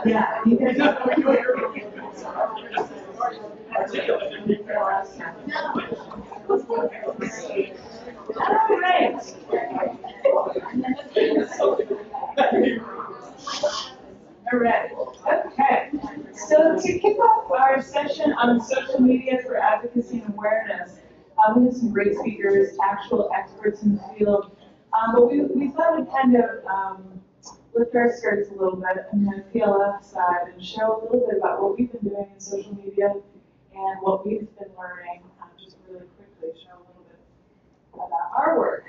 Yeah, you guys all right. All right. Okay. So to kick off our session on social media for advocacy and awareness, we have some great speakers, actual experts in the field. But we thought we'd kind of lift our skirts a little bit and then PLF side and show a little bit about what we've been doing in social media and what we've been learning. Just really quickly show a little bit about our work.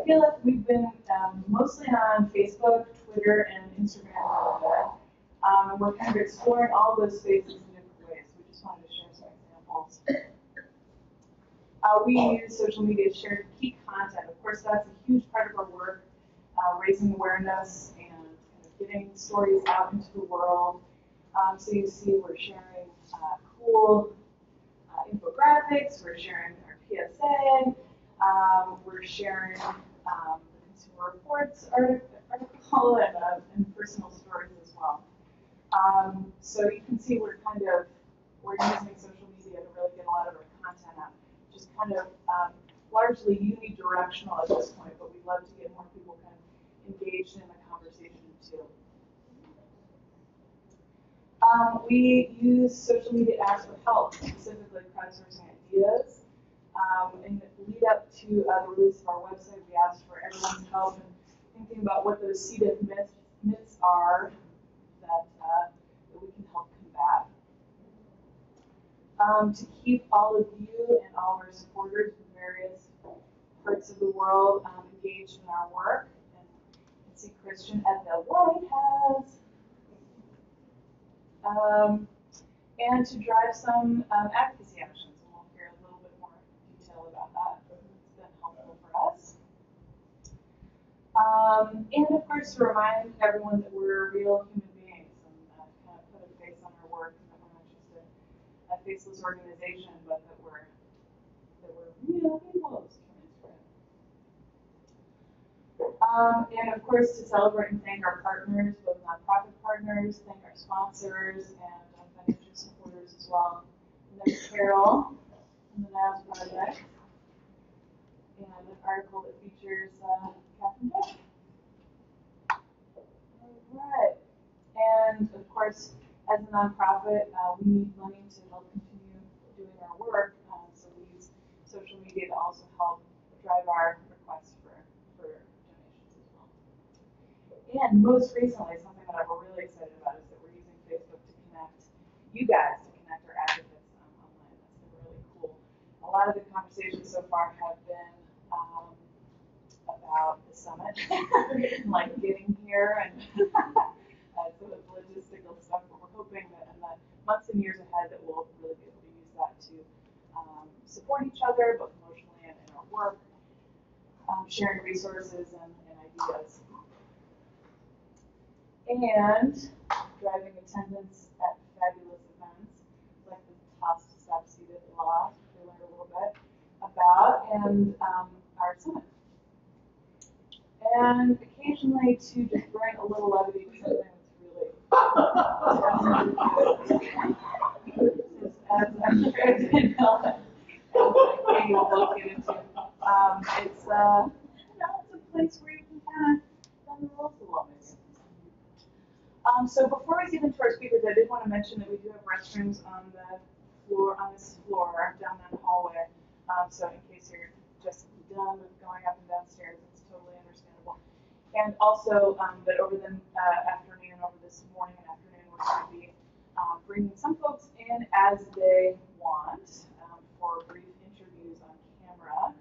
PLF, we've been mostly on Facebook, Twitter, and Instagram a little bit. And we're kind of exploring all those spaces in different ways. We just wanted to share some examples. We use social media to share key content. Of course, that's a huge part of our work, raising awareness and kind of getting stories out into the world. So you see we're sharing cool infographics, we're sharing our PSA, we're sharing the Consumer Reports article and personal stories as well. So you can see we're using social media to really get a lot of our content out, which is kind of largely unidirectional at this point, but we'd love to get more people kind of engaged in the conversation too. We use social media apps for help, specifically crowdsourcing ideas. In the lead up to the release of our website, we asked for everyone's help in thinking about what those C. diff myths are that we can help combat. To keep all of you and all of our supporters from various parts of the world engaged in our work, and you can see Christian at the White House. And to drive some advocacy actions, and we'll hear a little bit more detail about that, but it's been helpful for us. And of course, to remind everyone that we're real human beings and kind of put a face on our work, and that we're not just a faceless organization, but that we're real people. And of course, to celebrate and thank our partners, both nonprofit partners, thank our sponsors, and financial supporters as well. And there's Carol from the NAS Project, and an article that features Catherine Duff. All right. And of course, as a nonprofit, we need money to help continue doing our work. So we use social media to also help drive our requests for donations as well. And most recently, something that I'm really excited about is that we're using Facebook to connect you guys, to connect our advocates online. That's been really cool. A lot of the conversations so far have been about the summit, like getting here and sort of logistical stuff, but we're hoping that in the months and years ahead that we'll really be able to use that to support each other, both emotionally and in our work, sharing resources and ideas. And driving attendance at fabulous events like the Toss to Stop C. diff Law, we learned a little bit about, and our summit. And occasionally to just bring a little levity to something that's really as I'm sure it's been we'll get into. It's it's a place where you can kind of bend the rules a little bit. So before we get into our speakers, I did want to mention that we do have restrooms on this floor down that hallway. So in case you're just done with going up and downstairs, it's totally understandable. And also that over the afternoon, over this morning and afternoon, we're going to be bringing some folks in as they want for brief interviews on camera,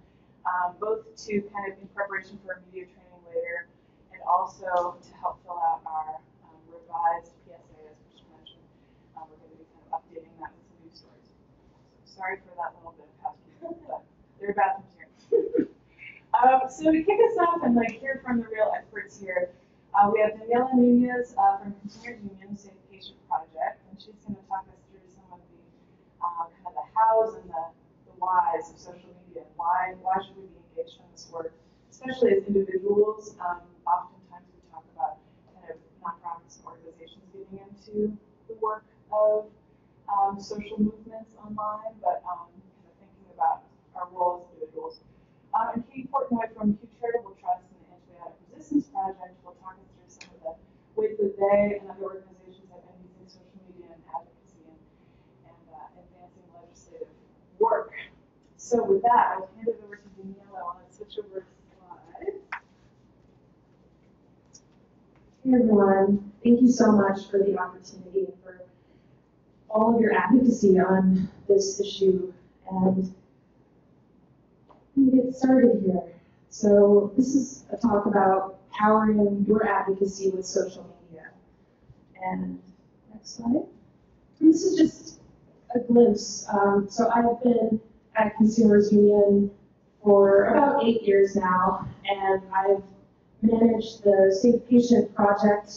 both to kind of in preparation for a media training later, and also to help fill out our revised PSA, as Christian mentioned. We're going to be kind of updating that with some news stories. So sorry for that little bit of housekeeping, but there are bathrooms here. So to kick us off and hear from the real experts here, we have Daniela Nunez from Consumers Union Safe Patient Project, and she's going to talk us through some of the kind of the hows and the whys of social media. Why should we be engaged in this work, especially as individuals? Oftentimes we talk about kind of nonprofits and organizations getting into the work of social movements online, but kind of thinking about our role as individuals. And Katie Portnoy from Pew Charitable Trust and the Antibiotic Resistance Project will talk us through some of the ways that they and other organizations have been using social media and advocacy and advancing legislative work. So with that, I'll hand it over to Danielle. I want to switch over to slides. Hey everyone, thank you so much for the opportunity and for all of your advocacy on this issue. And let me get started here. So this is a talk about powering your advocacy with social media. And next slide. And this is just a glimpse. So I've been at Consumers Union for about 8 years now, and I've managed the Safe Patient Project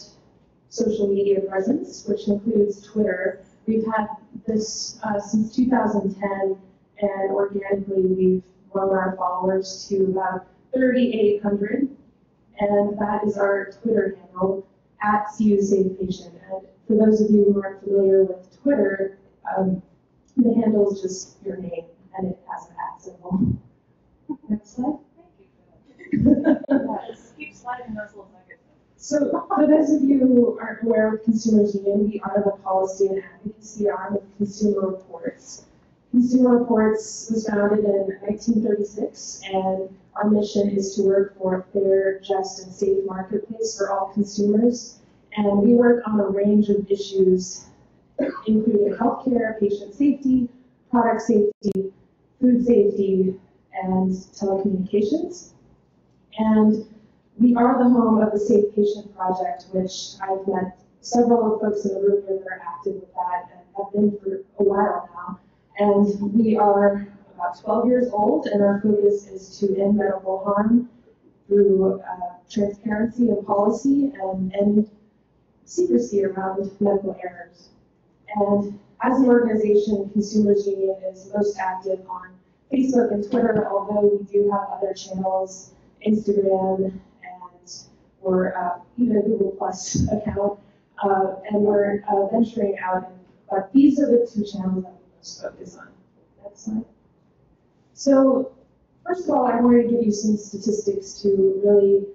social media presence, which includes Twitter. We've had this since 2010, and organically we've grown our followers to about 3,800, and that is our Twitter handle, @CUSavePatient. And for those of you who aren't familiar with Twitter, the handle is just your name, and it has an @ symbol. Next slide. Thank you for that. Just keep sliding those little nuggets. So for those of you who aren't aware of Consumers Union, we are the policy and advocacy arm of Consumer Reports. Consumer Reports was founded in 1936, and our mission is to work for a fair, just, and safe marketplace for all consumers. And we work on a range of issues, including healthcare, patient safety, product safety, food safety, and telecommunications. And we are the home of the Safe Patient Project, which I've met several of the folks in the room here that are active with that and have been for a while now. And we are about 12 years old, and our focus is to end medical harm through transparency and policy and secrecy around medical errors. And as an organization, Consumers Union is most active on Facebook and Twitter, although we do have other channels, Instagram, and we're even a Google Plus account, and we're venturing out. But these are the two channels that we most focus on. Next slide. So first of all, I wanted to give you some statistics to really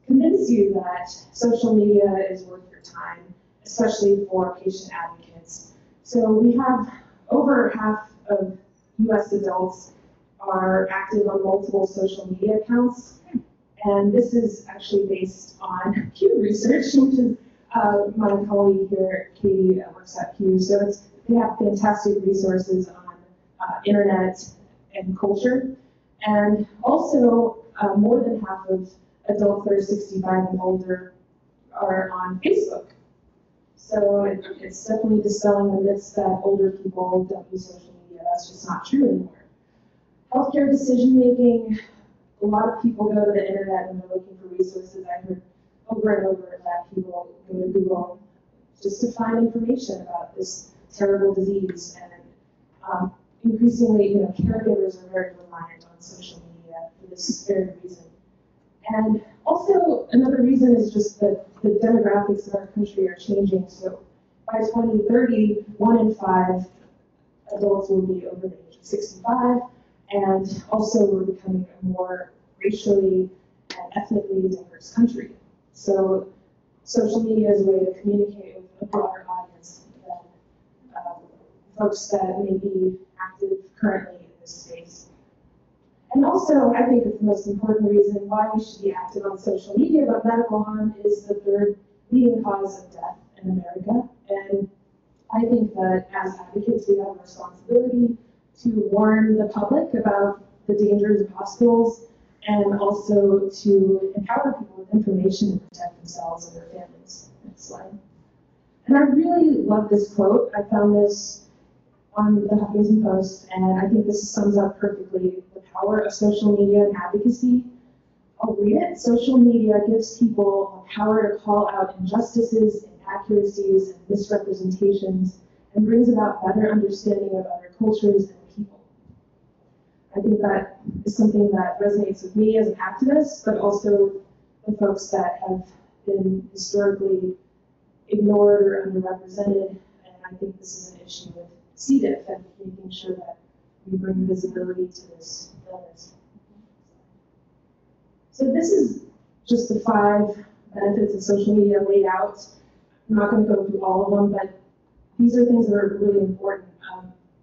convince you that social media is worth your time, especially for patient advocates. So we have over half of US adults are active on multiple social media accounts. And this is actually based on Pew Research, which is my colleague here, Katie, works at Pew. So they have fantastic resources on internet and culture. And also, more than half of adults that are 65 and older are on Facebook. So it's definitely dispelling the myths that older people don't use social media. That's just not true anymore. Healthcare decision making. A lot of people go to the internet when they're looking for resources. I heard over and over that people go to Google just to find information about this terrible disease. And increasingly, caregivers are very reliant on social media for this very reason. And also, another reason is just that the demographics of our country are changing. So by 2030, 1 in 5 adults will be over the age of 65. And also, we're becoming a more racially and ethnically diverse country. So social media is a way to communicate with a broader audience than folks that may be active currently in this space. And also, I think it's the most important reason why we should be active on social media about medical harm is the third leading cause of death in America. And I think that as advocates, we have a responsibility to warn the public about the dangers of hospitals and also to empower people with information to protect themselves and their families. Next slide. And I really love this quote. I found this on the Huffington Post, and I think this sums up perfectly the power of social media and advocacy. I'll read it. Social media gives people the power to call out injustices, inaccuracies, and misrepresentations, and brings about better understanding of other cultures and I think that is something that resonates with me as an activist, but also the folks that have been historically ignored or underrepresented. And I think this is an issue with C. diff and making sure that we bring visibility to this illness. So this is just the 5 benefits of social media laid out. I'm not going to go through all of them, but these are things that are really important.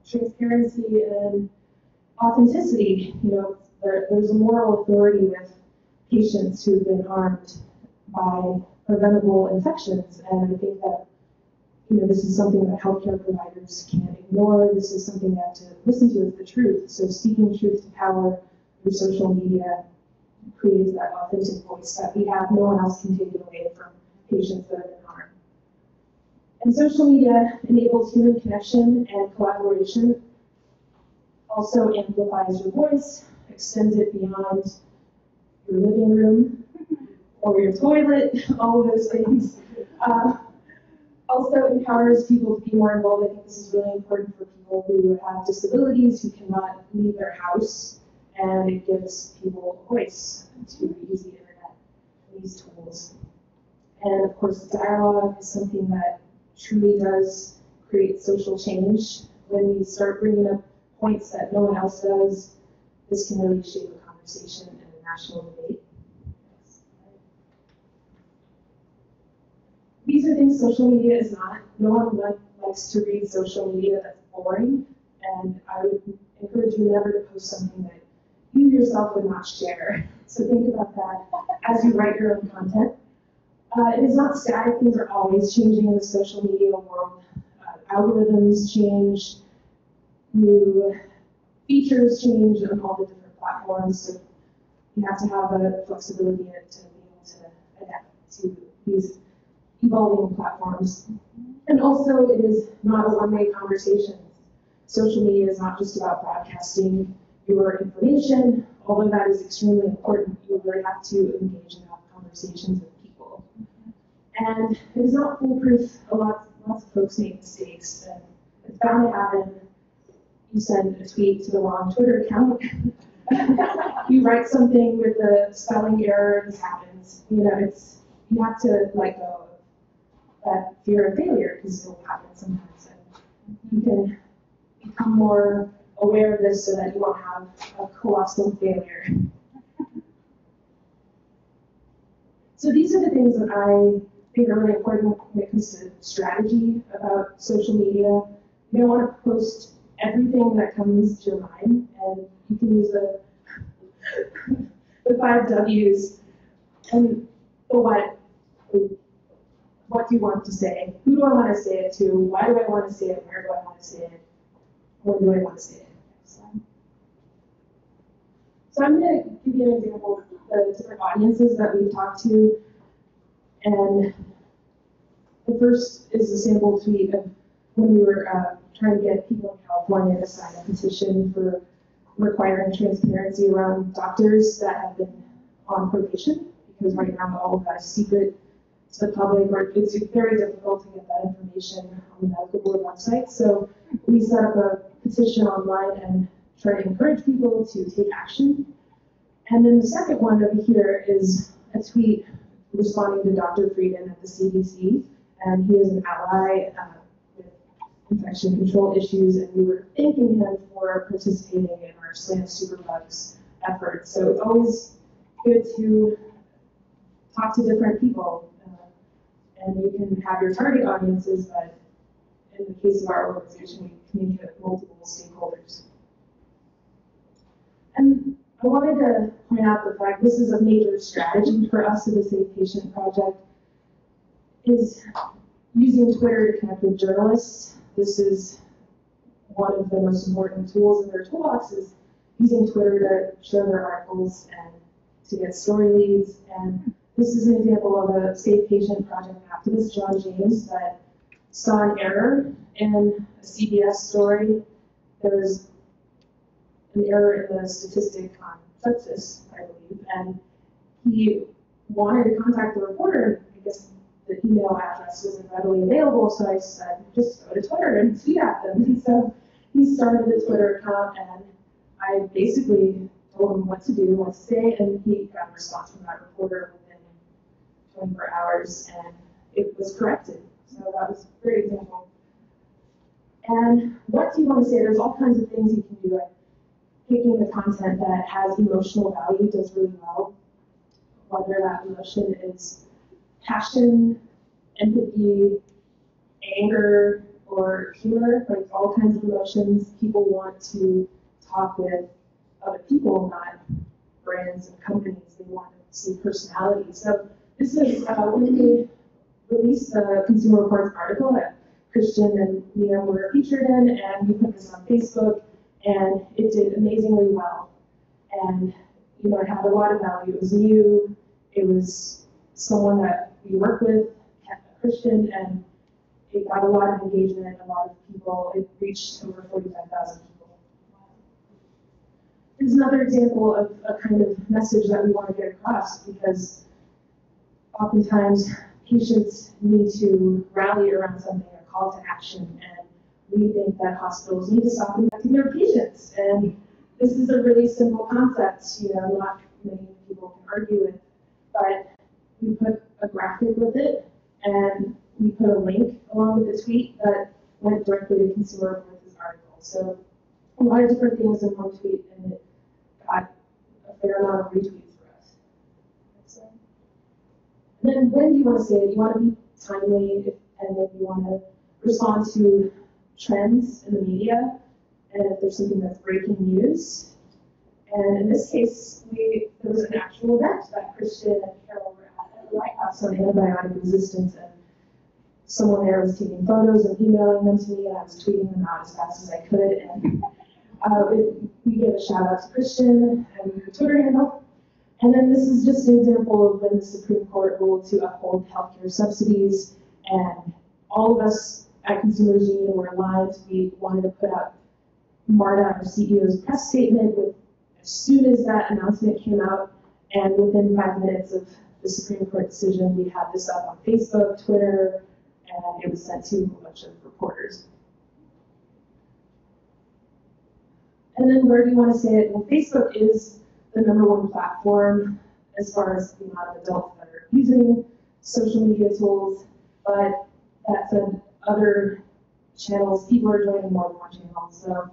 Transparency and authenticity. You know, there's a moral authority with patients who've been harmed by preventable infections, and I think that, you know, this is something that healthcare providers can't ignore. This is something they have to listen to as the truth. So speaking truth to power through social media creates that authentic voice that we have. No one else can take it away from patients that have been harmed. And social media enables human connection and collaboration, also amplifies your voice, extends it beyond your living room or your toilet, all of those things. Also empowers people to be more involved. I think this is really important for people who have disabilities, who cannot leave their house, and it gives people a voice to use the internet and these tools. And of course, dialogue is something that truly does create social change. When we start bringing up points that no one else does, this can really shape a conversation and a national debate. These are things social media is not. No one likes to read social media that's boring, and I would encourage you never to post something that you yourself would not share. So think about that as you write your own content. It is not static. Things are always changing in the social media world. Algorithms change, new features change on all the different platforms. So you have to have a flexibility to be able to adapt to these evolving platforms. And also, it is not a one-way conversation. Social media is not just about broadcasting your information, although that is extremely important. You really have to engage and have conversations with people. And it is not foolproof. Lots of folks make mistakes, and it's bound to happen. You send a tweet to the wrong Twitter account. You write something with a spelling error. This happens. You know, you have to let go of that fear of failure, because it will happen sometimes. And you can become more aware of this so that you won't have a colossal failure. So these are the things that I think are really important when it comes to strategy about social media. You don't want to post everything that comes to your mind, and you can use the 5 W's and the what. What do you want to say? Who do I want to say it to? Why do I want to say it? Where do I want to say it? When do I want to say it? So I'm going to give you an example of the different audiences that we've talked to. And the first is a sample tweet of when we were trying to get people in California to sign a petition for requiring transparency around doctors that have been on probation, because right now all of that is secret to the public, or it's very difficult to get that information on the medical board website. So we set up a petition online and try to encourage people to take action. And then the second one over here is a tweet responding to Dr. Frieden at the CDC, and he is an ally with infection control issues, and we were thanking him for participating in our Slam Superbugs effort. So it's always good to talk to different people. And you can have your target audiences, but in the case of our organization, we communicate with multiple stakeholders. And I wanted to point out the fact this is a major strategy for us at the Safe Patient Project, is using Twitter to connect with journalists. This is one of the most important tools in their toolbox, is using Twitter to share their articles and to get story leads. And this is an example of a Safe Patient Project activist, John James, that saw an error in a CBS story. There was an error in the statistic on sepsis, I believe, and he wanted to contact the reporter. I guess the email address wasn't readily available, so I said, just go to Twitter and tweet at them. And so he started a Twitter account and I basically told him what to do, what to say, and he got a response from that reporter within 24 hours, and it was corrected. So that was a great example. And what do you want to say? There's all kinds of things you can do. Like picking the content that has emotional value does really well. Whether that emotion is passion, empathy, anger, or humor, like all kinds of emotions. People want to talk with other people, not brands and companies. They want to see personality. So this is when we released the Consumer Reports article that Christian and Liam were featured in, and we put this on Facebook, and it did amazingly well. And you know, it had a lot of value. It was new. It was someone that we work with, Christian, and it got a lot of engagement, a lot of people. It reached over 45,000 people. This is another example of a kind of message that we want to get across, because oftentimes patients need to rally around something, a call to action, and we think that hospitals need to stop infecting their patients. And this is a really simple concept, you know, not many people can argue with, but we put a graphic with it, and we put a link along with the tweet that went directly to Consumer Reports' article. So a lot of different things in one tweet, and it got a fair amount of retweets for us. And then when do you want to say it? You want to be timely, and then you want to respond to trends in the media, and if there's something that's breaking news. And in this case, there was an actual event that Christian and Carol were at the White House on antibiotic resistance, and someone there was taking photos and emailing them to me, and I was tweeting them out as fast as I could. And we gave a shout out to Christian and the Twitter handle. And then this is just an example of when the Supreme Court ruled to uphold healthcare subsidies, and all of us at Consumers Union were aligned. We wanted to put out Marta, our CEO's press statement, as soon as that announcement came out, and within 5 minutes of the Supreme Court decision, we had this up on Facebook, Twitter, and it was sent to a bunch of reporters. And then where do you want to say it? Well, Facebook is the #1 platform as far as the amount of adults that are using social media tools, but that said, other channels, people are joining more than one channel, so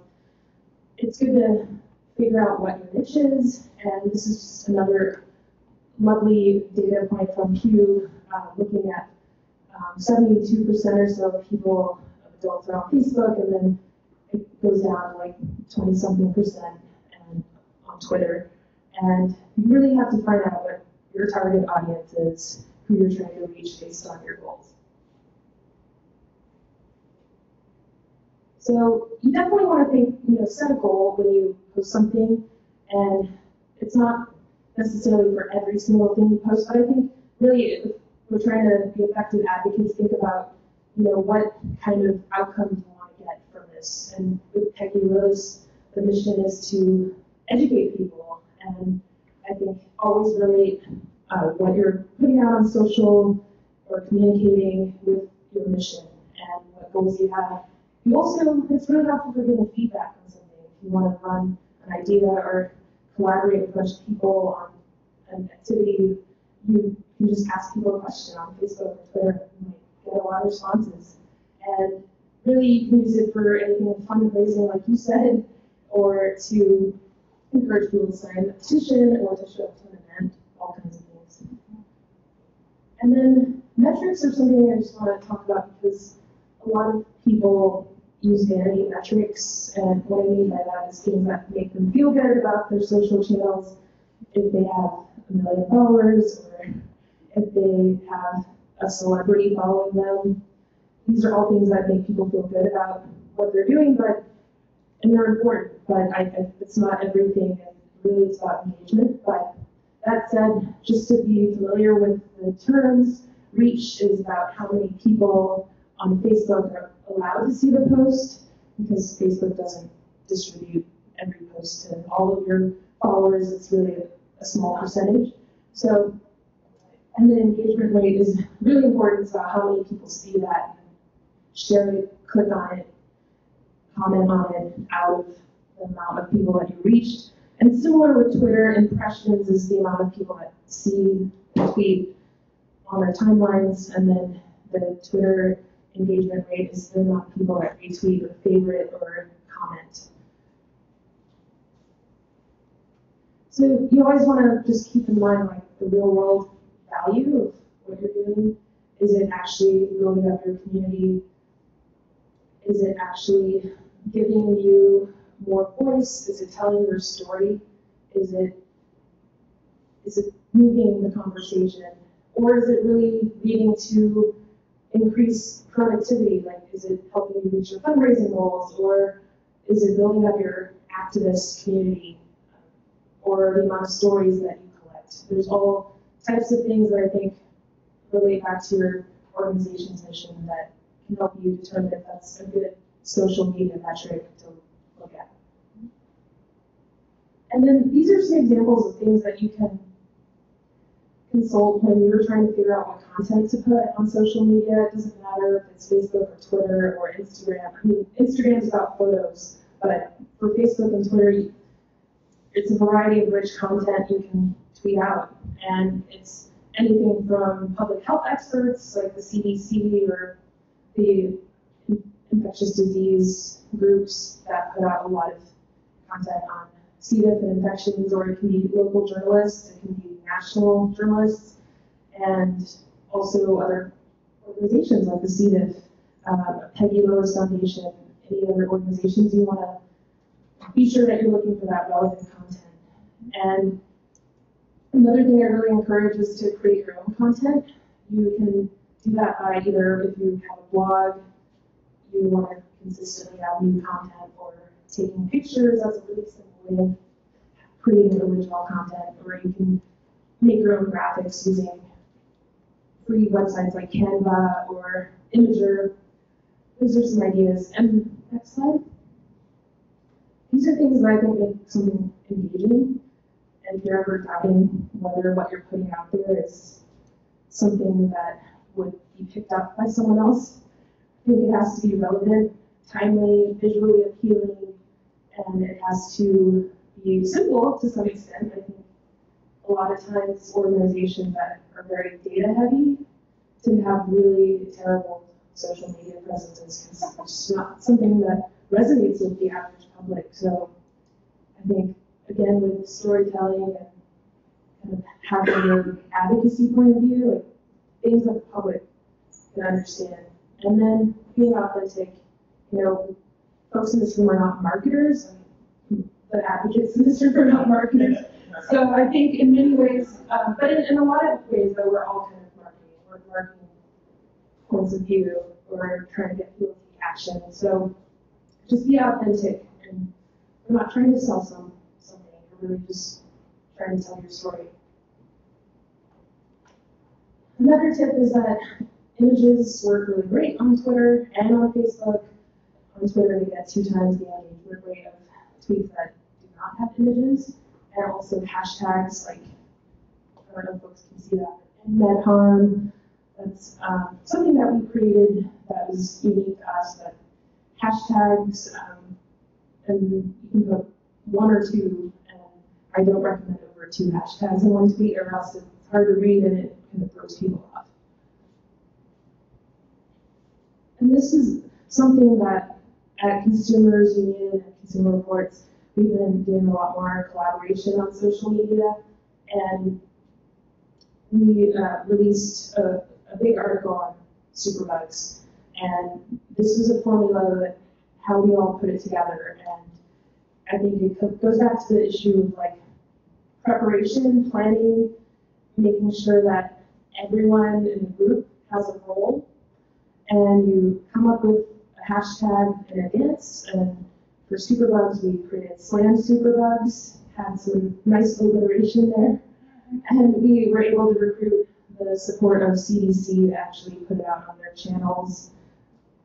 it's good to figure out what your niche is, and this is just another lovely data point from Pew, looking at 72% or so of people, adults, are on Facebook, and then it goes down to like 20-something% on Twitter. And you really have to find out what your target audience is, who you're trying to reach based on your goals. So you definitely want to think, set a goal when you post something, and it's not necessarily for every single thing you post, but I think really if we're trying to be effective advocates, think about, what kind of outcomes you want to get from this. And with Techie Rose, the mission is to educate people, and I think always relate what you're putting out on social or communicating with your mission and what goals you have. You also, it's really helpful for getting feedback on something. If you want to run an idea or collaborate with a bunch of people on an activity, you can just ask people a question on Facebook or Twitter. You might get a lot of responses. And really, you can use it for anything with fundraising, like you said, or to encourage people to sign a petition or to show up to an event, all kinds of things. And then metrics are something I just want to talk about because a lot of people use vanity metrics, and what I mean by that is things that make them feel good about their social channels. If they have 1 million followers, or if they have a celebrity following them, these are all things that make people feel good about what they're doing, and they're important, but it's not everything, and really it's about engagement. But that said, just to be familiar with the terms, reach is about how many people on Facebook are allowed to see the post, because Facebook doesn't distribute every post to all of your followers. It's really a small percentage. So, and then engagement rate is really important. It's about how many people see that, share it, click on it, comment on it out of the amount of people that you reached. And similar with Twitter, impressions is the amount of people that see the tweet on their timelines, and then the Twitter engagement rate is the amount of people that retweet or favorite or comment. So you always want to just keep in mind like the real world value of what you're doing. Is it actually building up your community? Is it actually giving you more voice? Is it telling your story? Is it moving the conversation? Or is it really leading to increased productivity? Like, is it helping you reach your fundraising goals? Or is it building up your activist community? Or the amount of stories that you collect? There's all types of things that I think relate back to your organization's mission that can help you determine if that's a good social media metric to look at. And then these are some examples of things that you can consult when you're trying to figure out what content to put on social media. It doesn't matter if it's Facebook or Twitter or Instagram. I mean, Instagram's about photos, but for Facebook and Twitter, it's a variety of rich content you can tweet out. And it's anything from public health experts like the CDC or the infectious disease groups that put out a lot of content on C. diff and infections, or it can be local journalists, it can be national journalists, and also other organizations like the C. diff, Peggy Lewis Foundation, any other organizations you want to be sure that you're looking for that relevant content. And another thing I really encourage is to create your own content. You can do that by either, if you have a blog, you want to consistently have new content, or taking pictures. That's a really simple way of creating original content. Or you can make your own graphics using free websites like Canva or Imager. Those are some ideas. And next slide. These are things that I think make something engaging. And if you're ever doubting whether what you're putting out there is something that would be picked up by someone else, I think it has to be relevant, timely, visually appealing, and it has to be simple to some extent. I think a lot of times organizations that are very data heavy tend to have really terrible social media presences because it's just not something that resonates with the average public. So I think, again, with storytelling and kind of having an advocacy point of view, like things that the public can understand. And then being authentic. You know, folks in this room are not marketers, and the advocates in this room are not marketers. So I think in many ways, but in a lot of ways, though, we're all kind of marketing. We're marketing points of view. We're trying to get people to take action. So just be authentic, and we're not trying to sell something. We're really just trying to tell your story. Another tip is that images work really great on Twitter and on Facebook. On Twitter, we get 2 times the engagement rate of tweets that do not have images, and also hashtags like, I don't know if folks can see that, MedHarm. That's something that we created that was unique to us, but hashtags, and you can put 1 or 2, and I don't recommend over 2 hashtags in one tweet, or else it's hard to read and it kind of throws people off. And this is something that at Consumers Union and Consumer Reports, we've been doing a lot more collaboration on social media, and we released a big article on superbugs. And this was a formula that how we all put it together. And I think it goes back to the issue of like preparation, planning, making sure that everyone in the group has a role, and you come up with a hashtag in advance. And for superbugs, we created Slam Superbugs, had some nice alliteration there, and we were able to recruit the support of CDC to actually put it out on their channels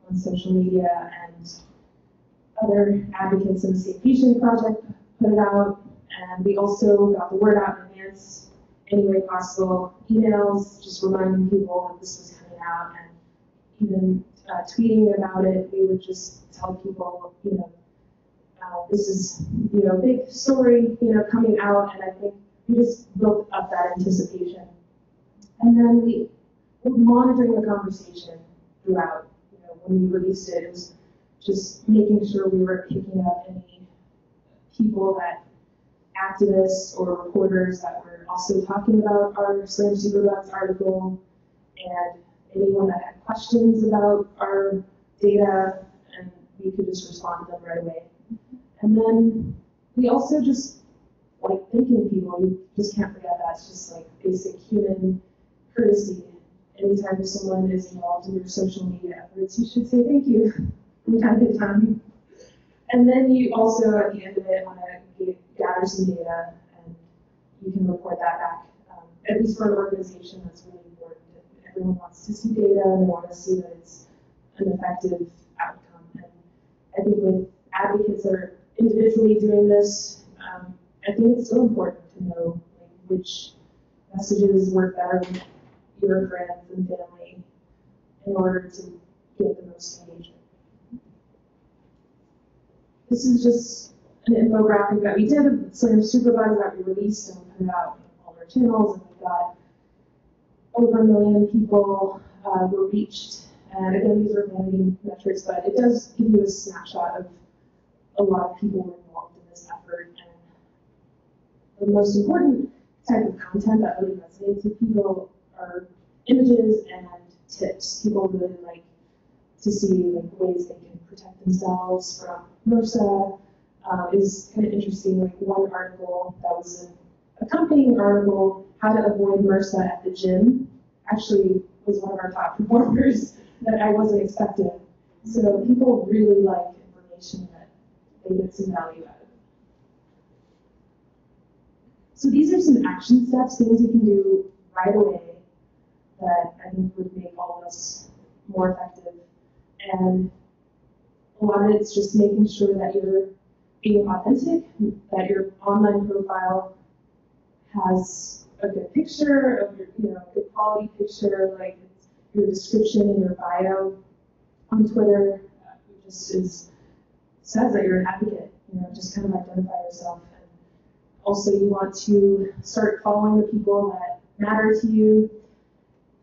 on social media, and other advocates in the Safe Patient Project put it out, and we also got the word out in advance any way possible. Emails, just reminding people that this was coming out, and even tweeting about it. We would just tell people, you know, This is, a big story, coming out, and I think we just built up that anticipation. And then we were monitoring the conversation throughout. When we released it, it was just making sure we were picking up any people that activists or reporters that were also talking about our Slam Superbugs article, and anyone that had questions about our data, and we could just respond to them right away. And then we also just like thanking people. You just can't forget that. It's just like basic human courtesy. Anytime someone is involved in your social media efforts, you should say thank you from time to time. And then you also, at the end of it, want to gather some data, and you can report that back. At least for an organization, that's really important. Everyone wants to see data, and they want to see that it's an effective outcome. And I think with advocates that are individually doing this, I think it's so important to know which messages work better with your friends and family in order to get the most engagement. This is just an infographic that we did of Slam Superbugs that we released and put it out on all our channels, and we got over 1 million people were reached. And again, these are vanity metrics, but it does give you a snapshot of a lot of people were involved in this effort. And the most important type of content that really resonates with people are images and tips. People really like to see ways they can protect themselves from MRSA. Is kind of interesting. One article that was an accompanying article, how to avoid MRSA at the gym, actually was one of our top performers that I wasn't expecting. So people really like information that they get some value out of. So these are some action steps, things you can do right away that I think would make all of us more effective. And a lot of it's just making sure that you're being authentic, that your online profile has a good picture of your, a good quality picture, like your description and your bio on Twitter just says that you're an advocate. Just kind of identify yourself. And also, you want to start following the people that matter to you.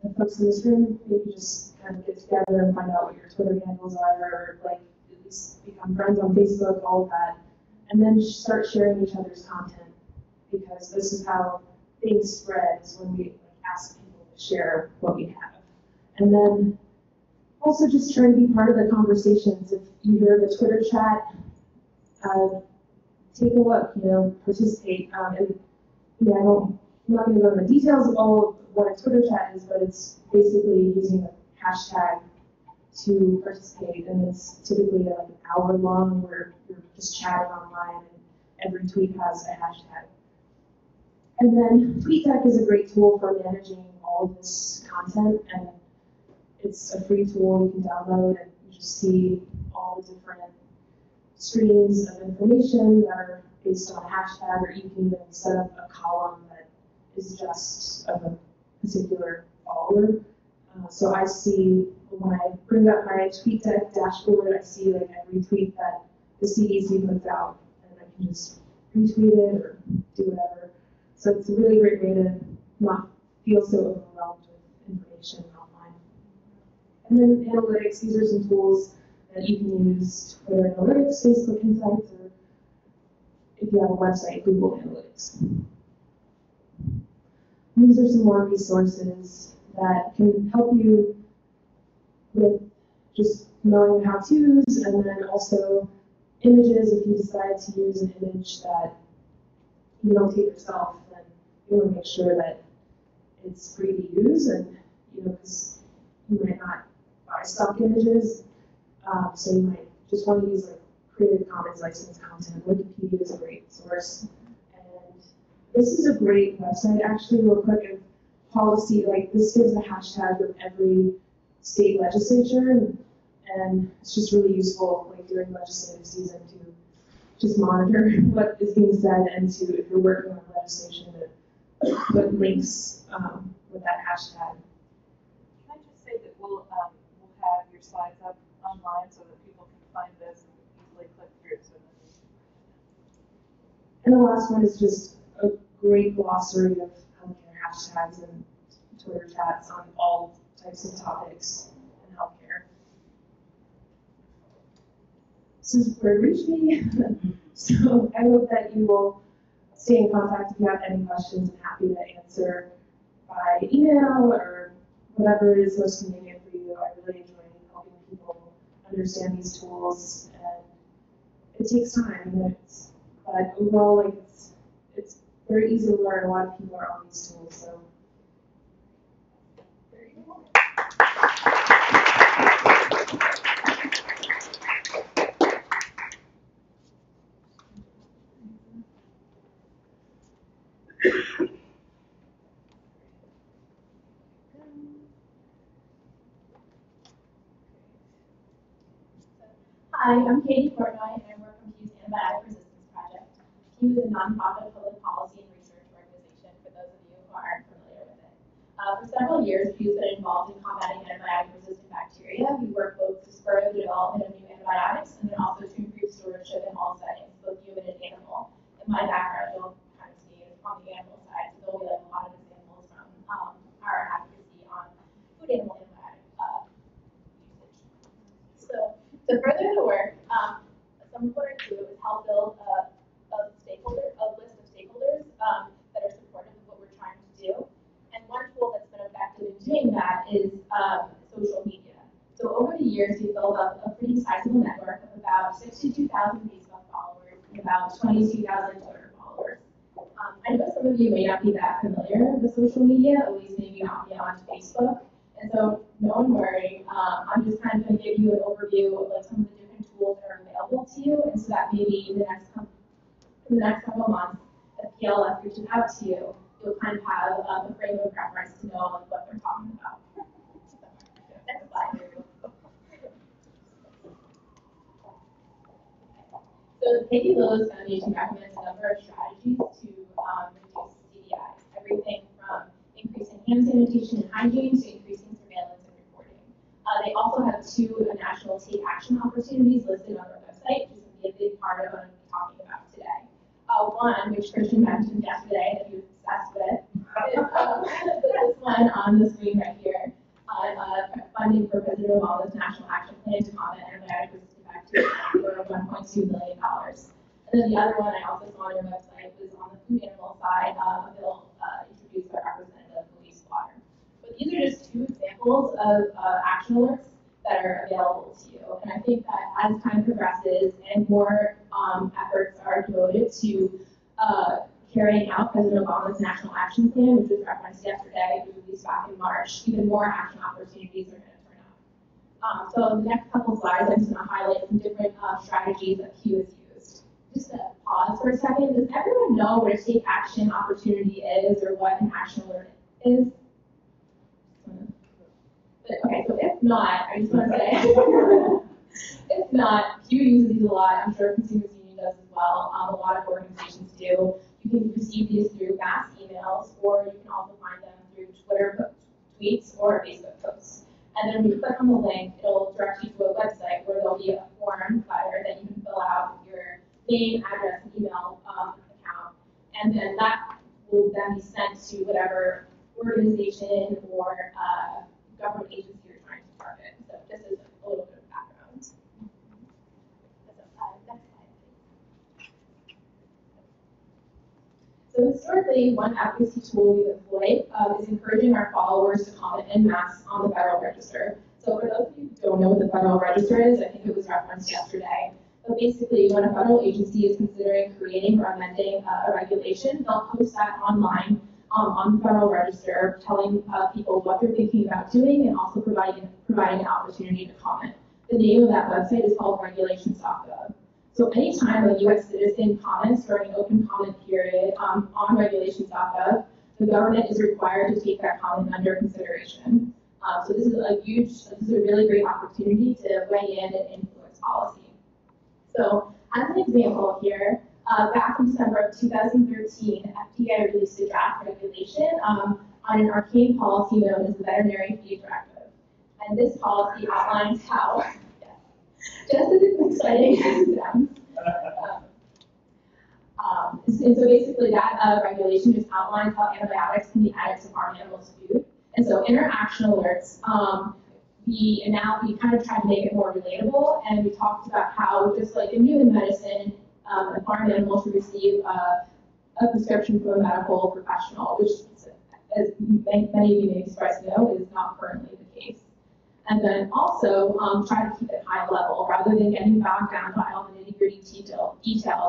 The folks in this room, maybe just kind of get together and find out what your Twitter handles are, or at least become friends on Facebook, all of that, and then start sharing each other's content, because this is how things spread, is when we ask people to share what we have. And then also just try to be part of the conversations. If you hear the Twitter chat, take a look, participate. And I'm not going to go into the details of all of what a Twitter chat is, but it's basically using a hashtag to participate, and it's typically like an hour long where you're just chatting online, and every tweet has a hashtag. And then TweetDeck is a great tool for managing all of this content, and it's a free tool you can download, and you just see all the different streams of information that are based on a hashtag, or you can even set up a column that is just of a particular follower. So I see, when I bring up my TweetDeck dashboard, I see every tweet that the CDC puts out, and I can just retweet it or do whatever. So it's a really great way to not feel so overwhelmed with information online. And then analytics, these are some tools that you can use, Twitter Analytics, Facebook Insights, or if you have a website, Google Analytics. And these are some more resources that can help you with just knowing how-tos, and then also images. If you decide to use an image that you don't take yourself, then you want to make sure that it's free to use, and because you might not buy stock images, so you might just want to use Creative Commons licensed content. Wikipedia is a great source, and this is a great website. Actually, real quick, of policy, this gives a hashtag of every state legislature, and it's just really useful during legislative season to just monitor what is being said, and to, if you're working on legislation, to put links with that hashtag. Can I just say that we'll have your slides up online so that people can find this and easily click through, so that And the last one is just a great glossary of healthcare hashtags and Twitter chats on all types of topics in healthcare. This is where to reach me. So I hope that you will stay in contact if you have any questions. I'm happy to answer by email or whatever is most convenient for you. I really enjoy helping people understand these tools, and it takes time. But overall, like it's very easy to learn. A lot of people are on these tools, so. There you go. Hi, I'm Katie Portnoy, and I work on Pew's Antibiotic Resistance Project. Pew is a nonprofit public policy and research organization, for those of you who aren't familiar with it. For several years, Pew's been involved in combating antibiotic-resistant bacteria. We work both to spur the development of new antibiotics and then also to improve stewardship in all settings, both human and animal. In my background, you'll kind of see is on the animal side, so there'll be like a lot of examples from our advocacy on food animal antibiotic usage. So, to further the work, some of what I do is help build a list of stakeholders that are supportive of what we're trying to do. And one tool that's been effective in doing that is social media. So over the years, we've built up a pretty sizable network of about 62,000 Facebook followers and about 22,000 Twitter followers. I know some of you may not be that familiar with social media, at least maybe not on Facebook. And so, don't worry, I'm just kind of going to give you an overview of like some of the different tools that are available to you, and so that maybe in the next couple of months, if PLF reaches out to you, you'll kind of have a frame of reference to know like, what they're talking about. Next slide. So the Peggy Lillis Foundation recommends a number of strategies to reduce CDIs, everything from increasing hand sanitation and hygiene to increasing surveillance and reporting. They also have 2 national take action opportunities listed on their website, which is going to be a big part of what I'm talking about today. One, which Christian mentioned yesterday that he was obsessed with, is this one on the screen right here, funding for President Obama's National Action Plan to combat antibiotic-resistant bacteria for $1.2 million. And then the other one I also saw on your website was on the food animal side, a bill introduced by Representative Louise Slaughter. But these are just 2 examples of action alerts that are available to you. And I think that as time progresses and more efforts are devoted to carrying out President Obama's National Action Plan, which was referenced yesterday, which was released back in March, even more action opportunities are going to turn up. So in the next couple slides, I'm just going to highlight some different strategies that Pew has used. Just to pause for a second, does everyone know what a take action opportunity is or what an action alert is? Okay, so if not, I just want to say, if not, Pew uses these a lot. I'm sure Consumers Union does as well. A lot of organizations do. You can receive these through mass emails, or you can also find them through Twitter tweets or Facebook posts. And then when you click on the link, it'll direct you to a website where there'll be a form letter that you can fill out with your name, address, and email account. And then that will then be sent to whatever organization or government agency you're trying to target. So this is a little bit of background. Next slide, please. So historically, one advocacy tool we've employed is encouraging our followers to comment en masse on the Federal Register. So for those of you who don't know what the Federal Register is, I think it was referenced yesterday. But basically, when a federal agency is considering creating or amending a regulation, they'll post that online on the Federal Register, telling people what they're thinking about doing and also providing an opportunity to comment. The name of that website is called regulations.gov. So anytime a U.S. citizen comments during an open comment period on regulations.gov, the government is required to take that comment under consideration. So this is a really great opportunity to weigh in and influence policy. So as an example here, back in December of 2013, FDA released a draft regulation on an arcane policy known as the Veterinary Feed Directive. And this policy outlines how, just as exciting as it sounds, And so basically that regulation just outlines how antibiotics can be added to farm animals' food. And so interaction alerts, we kind of tried to make it more relatable, and we talked about how, just like in human medicine, a farm animal should receive a prescription from a medical professional, which, as many of you may express know, is not currently the case. And then also try to keep it high level rather than getting bogged down by all the nitty-gritty details.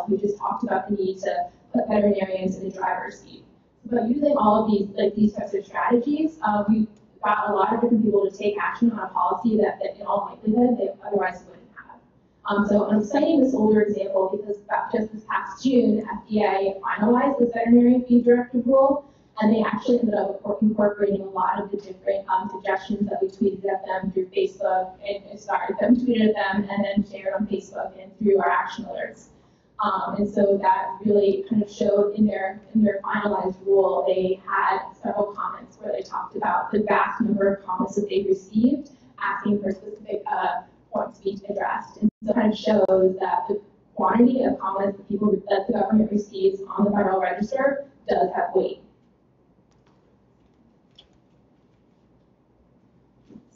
We just talked about the need to put veterinarians in the driver's seat. But using all of these types of strategies, we got a lot of different people to take action on a policy that in all likelihood they otherwise wouldn't have. So I'm citing this older example because just this past June, FDA finalized this veterinary feed directive rule, and they actually ended up incorporating a lot of the different suggestions that we tweeted at them through Facebook, tweeted at them and then shared on Facebook and through our action alerts. And so that really kind of showed in their finalized rule. They had several comments where they talked about the vast number of comments that they received, asking for specific points to be addressed. And so it kind of shows that the quantity of comments that the government receives on the Federal Register does have weight.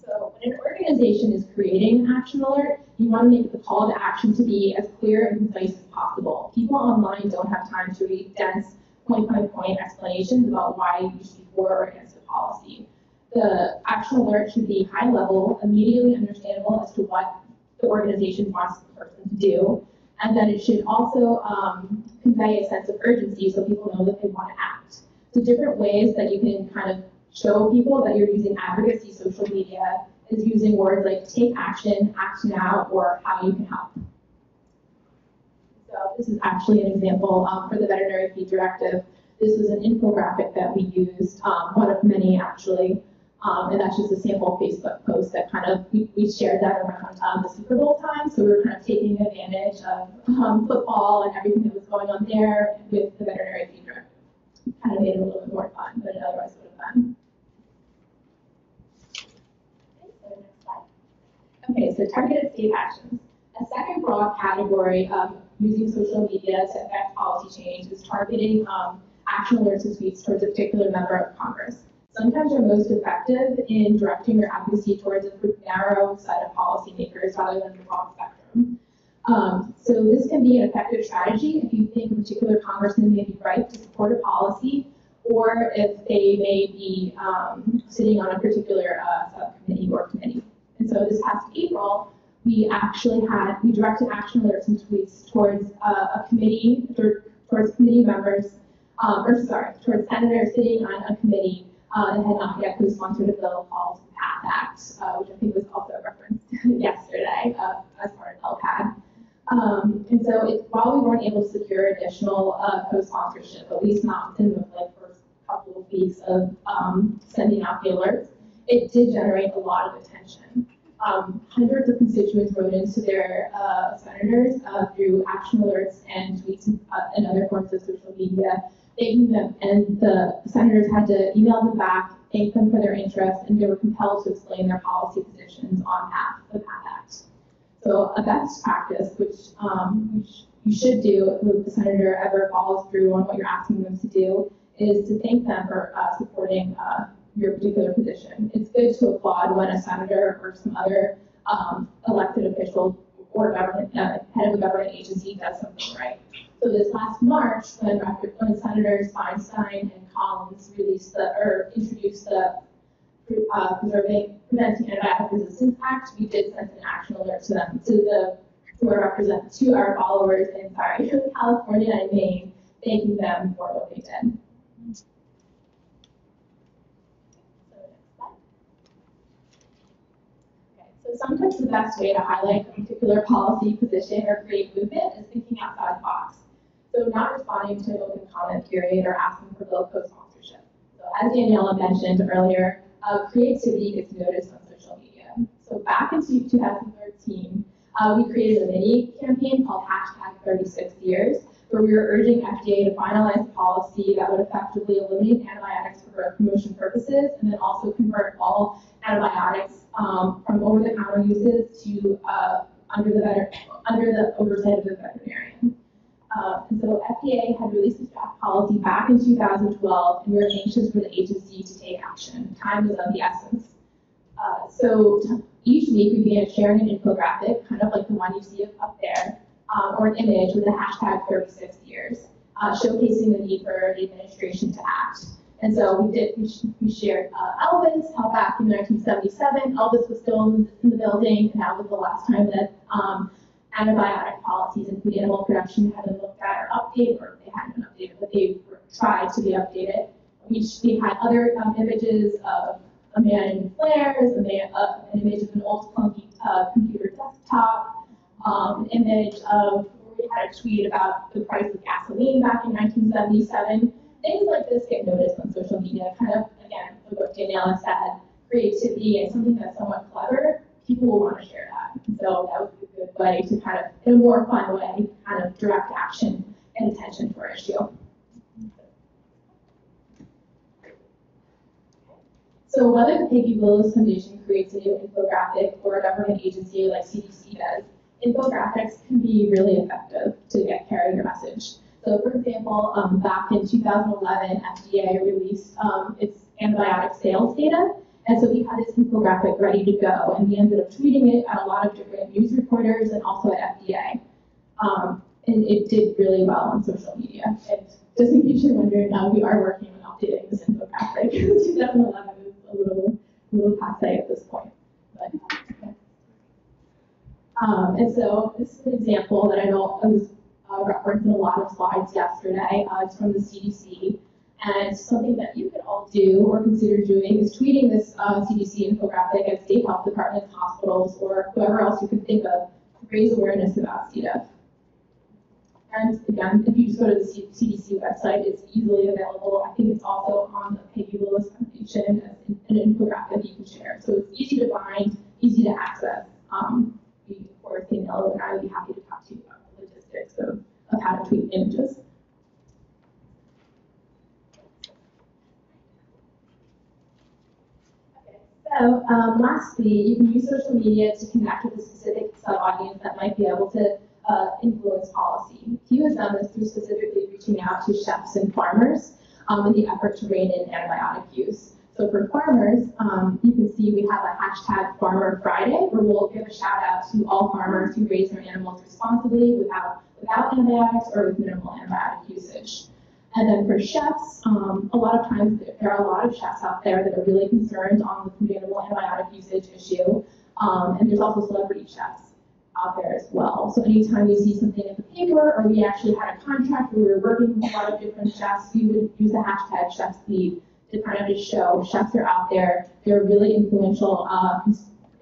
So when an organization is creating an action alert, you want to make the call to action to be as clear and concise as possible. People online don't have time to read dense point-by-point explanations about why you should be for or against a policy. The action alert should be high level, immediately understandable as to what the organization wants the person to do, and then it should also convey a sense of urgency so people know that they want to act. So different ways that you can kind of show people that you're using advocacy social media is using words like take action, act now, or how you can help. So this is actually an example for the veterinary feed directive. This was an infographic that we used, one of many actually, and that's just a sample Facebook post that kind of, we shared that around the Super Bowl time, so we were kind of taking advantage of football and everything that was going on there with the veterinary feed directive. Kind of made it a little bit more fun than it otherwise would have been. Okay, so targeted state actions. A second broad category of using social media to affect policy change is targeting action alerts and tweets towards a particular member of Congress. Sometimes you're most effective in directing your advocacy towards a narrow set of policymakers rather than the broad spectrum. So this can be an effective strategy if you think a particular congressman may be right to support a policy, or if they may be sitting on a particular subcommittee or committee. And so this past April, we directed action alerts and tweets towards a committee, towards committee members, towards senators sitting on a committee that had not yet co-sponsored a bill called the PATH Act, which I think was also referenced yesterday as part of LPAD. And so while we weren't able to secure additional co-sponsorship, at least not within the first couple of weeks of sending out the alerts, it did generate a lot of attention. Hundreds of constituents wrote into their senators through action alerts and tweets and other forms of social media, thanking them, and the senators had to email them back, thank them for their interest, and they were compelled to explain their policy positions on the PATH Act. So a best practice, which you should do if the senator ever follows through on what you're asking them to do, is to thank them for supporting your particular position. It's good to applaud when a senator or some other elected official or government head of a government agency does something right. So this last March, when Senators Feinstein and Collins introduced the Preventing Antibiotic Resistance Act, we did send an action alert to them, to our followers in California and Maine, thanking them for what they did. So sometimes the best way to highlight a particular policy position or create movement is thinking outside the box. So not responding to an open comment period or asking for bill co-sponsorship. So as Daniela mentioned earlier, creativity gets noticed on social media. So back in 2013, we created a mini campaign called #36years, where we were urging FDA to finalize a policy that would effectively eliminate antibiotics for growth promotion purposes, and then also convert all antibiotics from over-the-counter uses to under the oversight of the veterinarian. And so FDA had released this draft policy back in 2012, and we were anxious for the agency to take action. Time was of the essence. So each week we began sharing an infographic, kind of like the one you see up there, or an image with the hashtag 36 years, showcasing the need for the administration to act. And so we shared Elvis, how back in 1977, Elvis was still in the building, and that was the last time that antibiotic policies in food animal production had been looked at or updated, or they hadn't been updated, but they were tried to be updated. We had other images of a man in flares, an image of an old clunky computer desktop, an image of, we had a tweet about the price of gasoline back in 1977. Things like this get noticed on social media, kind of, again, like what Daniela said, creativity and something that's somewhat clever, people will want to share that. And so that would be a good way to kind of, in a more fun way, kind of direct action and attention to our issue. So whether the Peggy Willis Foundation creates a new infographic or a government agency like CDC does, infographics can be really effective to carry your message. So for example, back in 2011, FDA released its antibiotic sales data. And so we had this infographic ready to go, and we ended up tweeting it at a lot of different news reporters and also at FDA. And it did really well on social media. And just in case you're wondering, we are working on updating this infographic. 2011 is a little passe at this point. But, okay. And so this is an example that I know was referenced in a lot of slides yesterday. It's from the CDC. And something that you could all do or consider doing is tweeting this CDC infographic at state health departments, hospitals, or whoever else you could think of to raise awareness about C. diff. And again, if you just go to the CDC website, it's easily available. I think it's also on the Peggy Willis Foundation as an infographic you can share. So it's easy to find, easy to access. Of course, Daniela and I would be happy to talk to you about the logistics of how to tweet images. So lastly, you can use social media to connect with a specific sub-audience that might be able to influence policy. Hugh has done this through specifically reaching out to chefs and farmers in the effort to rein in antibiotic use. So for farmers, you can see we have a hashtag Farmer Friday, where we'll give a shout out to all farmers who raise their animals responsibly without antibiotics or with minimal antibiotic usage. And then for chefs, a lot of times there are a lot of chefs out there that are really concerned on the minimal antibiotic usage issue. And there's also celebrity chefs out there as well. So anytime you see something in the paper, or we actually had a contract where we were working with a lot of different chefs, we would use the hashtag Chefs Lead to kind of just show chefs are out there. They're a really influential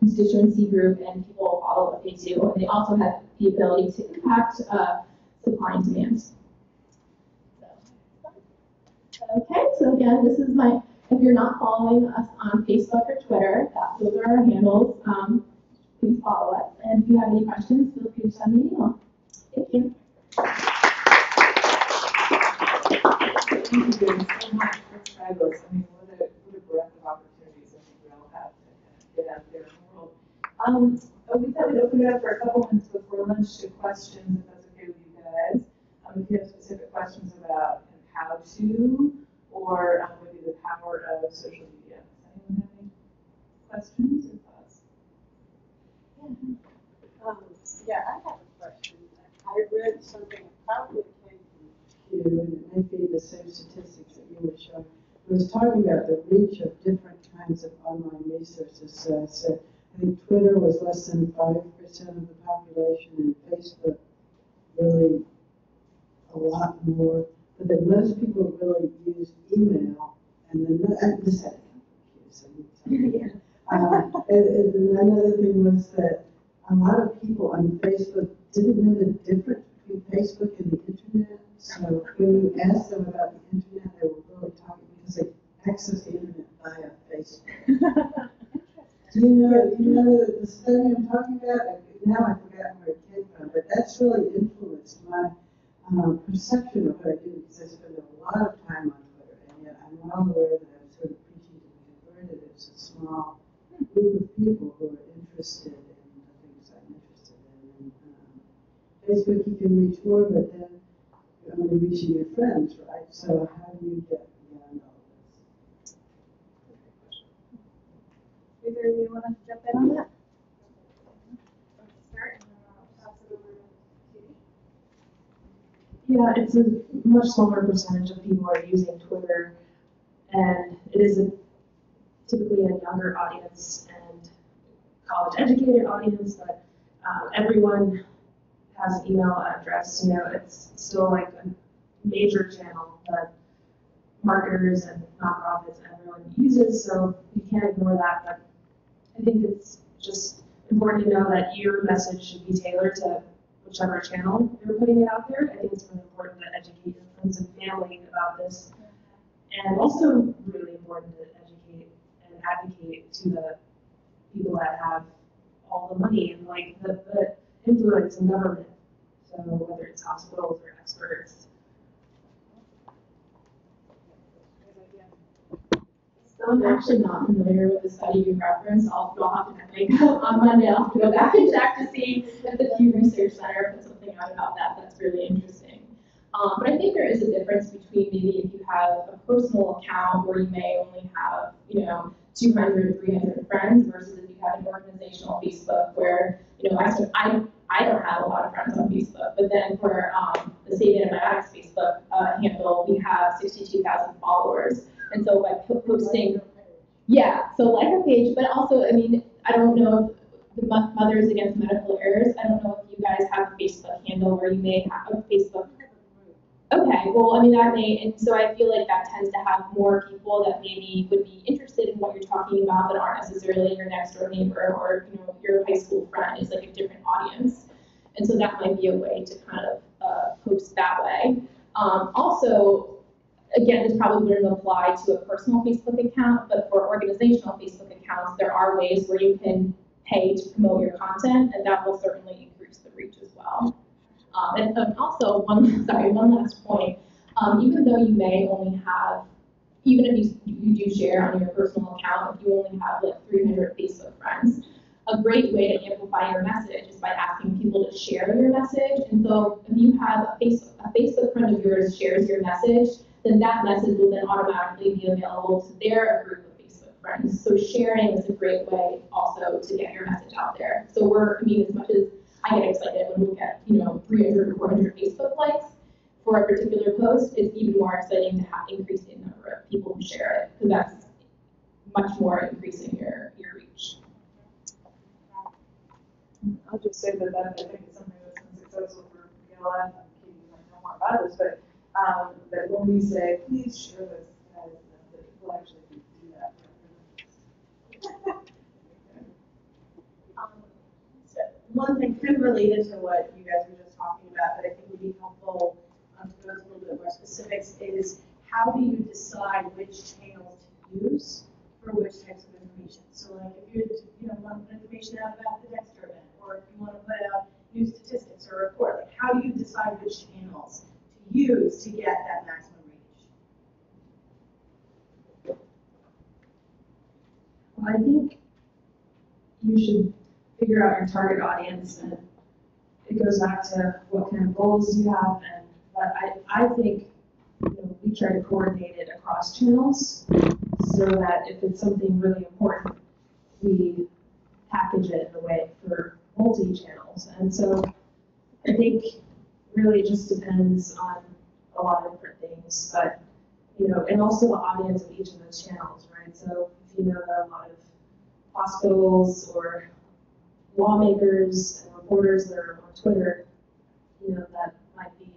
constituency group, and people follow what they do. And they also have the ability to impact supply and demand. Okay, so again, this is if you're not following us on Facebook or Twitter, those are our handles. Please follow us. And if you have any questions, feel free to send me an email. Thank you. Thank you guys so much. That's fabulous. I mean, what a breadth of opportunities I think we all have to get out there in the world. We thought we'd open it up for a couple minutes before lunch to questions, if that's okay with you guys. If you have specific questions about how to, or maybe the power of social media. Does anyone have any questions or thoughts? Yeah, I have a question. I read something probably came from Q, and it might be the same statistics that you were showing. It was talking about the reach of different kinds of online resources. So I said, I think Twitter was less than 5% of the population, and Facebook really a lot more. But then most people really use email, and then this had to come from Q. So and another thing was that a lot of people on Facebook didn't know the difference between Facebook and the internet. So when you asked them about the internet, they were really talking because they access the internet via Facebook. Do you know the study I'm talking about? Now I forgot where it came from, but that's really influenced my perception of what I do, because I spend a lot of time on Twitter, and yet I'm well aware that I'm sort of preaching to the converted. It's a small group of people who are interested in the things I'm interested in. And Facebook, you can reach more, but then only reaching your friends, right? So how do you get beyond all this? Either of you want to jump in on that? Start and then I'll pass it over to Katie. Yeah, it's a much smaller percentage of people are using Twitter, and it is typically a younger audience and college-educated audience, but everyone has an email address. You know, it's still like a major channel that marketers and nonprofits and everyone uses, so you can't ignore that. But I think it's just important to know that your message should be tailored to whichever channel you're putting it out there. I think it's really important to educate your friends and family about this, and also really important to educate and advocate to the people that have all the money and like the influence in government. So whether it's hospitals or experts. So I'm actually not familiar with the study you referenced. I'll have to make on Monday. I'll have to go back and check to see if the Pew Research Center put something out about that. That's really interesting. But I think there is a difference between maybe if you have a personal account where you may only have, 200, 300 friends versus if you have an organizational Facebook where, I don't have a lot of friends on Facebook, but then for the Save Antibiotics Facebook handle, we have 62,000 followers. And so by posting, so like our page, but also, I don't know if the Mothers Against Medical Errors, I don't know if you guys have a Facebook handle where you may have a Facebook. Okay, well, that may, and so I feel like that tends to have more people that maybe would be interested in what you're talking about, but aren't necessarily your next door neighbor or, your high school friend is like a different audience. And so that might be a way to kind of post that way. Also, again, this probably wouldn't apply to a personal Facebook account, but for organizational Facebook accounts, there are ways where you can pay to promote your content, and that will certainly increase the reach as well. And also, one last point, even though you may only have, even if you do share on your personal account, if you only have like 300 Facebook friends, a great way to amplify your message is by asking people to share your message. And so if you have a Facebook friend of yours shares your message, then that message will then automatically be available to their group of Facebook friends. So sharing is a great way also to get your message out there. So as much as I get excited when we get, 300 or 400 Facebook likes for a particular post, it's even more exciting to have increase the number of people who share it, because that's much more increasing your reach. I'll just say that I think it's something that's been successful for PLF. Katie might know more about this, but that when we say, please share this, that people actually do that. So one thing kind of related to what you guys were just talking about that I think would be helpful to go into a little bit more specifics is how do you decide which channels to use for which types of information? So like if you're want information out about the Dexter event, or if you want to put out new statistics or a report, like how do you decide which channels to use to get that maximum reach? Well, I think you should figure out your target audience, and it goes back to what kind of goals you have. But I think we try to coordinate it across channels so that if it's something really important, we package it in a way for multi-channels. And so I think really it just depends on a lot of different things, but and also the audience of each of those channels, right? So if you know that a lot of hospitals or lawmakers and reporters that are on Twitter, that might be